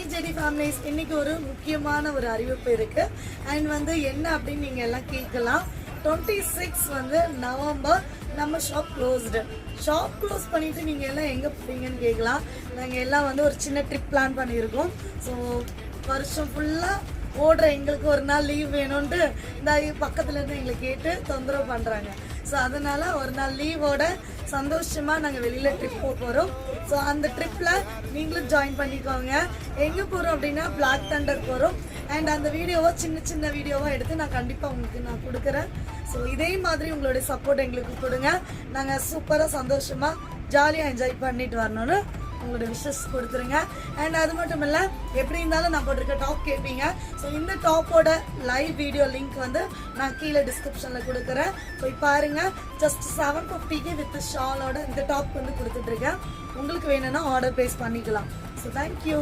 Hi JD families, இன்னைக்கு ஒரு முக்கியமான ஒரு அறிவிப்பு இருக்கு. அண்ட் வந்து என்ன அப்படின்னு நீங்க எல்லாம் கேட்கலாம். 26 நவம்பர் நம்ம ஷாப் க்ளோஸ்டு. ஷாப் க்ளோஸ் பண்ணிட்டு நீங்க எல்லாம் எங்க போறீங்கன்னு கேட்கலாம். நாங்க எல்லாம் ஒரு சின்ன ட்ரிப் பிளான் பண்ணியிருக்கோம். ஸோ வருஷம் ஃபுல்லா ஓடுற எங்களுக்கு ஒரு நாள் லீவ் வேணும்ட்டு இந்த பக்கத்துல இருந்து எங்களை கேட்டு தொந்தரவு பண்றாங்க. ஸோ அதனால ஒரு நாள் லீவோட சந்தோஷமா நாங்கள் வெளியில ட்ரிப் போக போறோம். ஸோ அந்த ட்ரிப்ல நீங்களும் ஜாயின் பண்ணிக்கோங்க. எங்க போறோம் அப்படின்னா பிளாக் தண்டர் போறோம். அண்ட் அந்த வீடியோவை சின்ன சின்ன வீடியோவா எடுத்து நான் கண்டிப்பா உங்களுக்கு நான் கொடுக்குறேன். ஸோ இதே மாதிரி உங்களுடைய சப்போர்ட் எங்களுக்கு கொடுங்க. நாங்கள் சூப்பரா சந்தோஷமா ஜாலியாக என்ஜாய் பண்ணிட்டு வரணும்னு உங்களோட விஷஸ் கொடுத்துருங்க. அண்ட் அது மட்டும் இல்லை, எப்படி இருந்தாலும் நான் போட்டிருக்க டாப் கேட்பீங்க. ஸோ இந்த டாப்போட லைவ் வீடியோ லிங்க் நான் கீழே டிஸ்கிரிப்ஷனில் கொடுக்குறேன். போய் பாருங்க. ஜஸ்ட் 750 வித் ஷாலோட இந்த டாப் கொடுத்துட்ருக்கேன். உங்களுக்கு வேணும்னா ஆர்டர் பேஸ் பண்ணிக்கலாம். So thank you.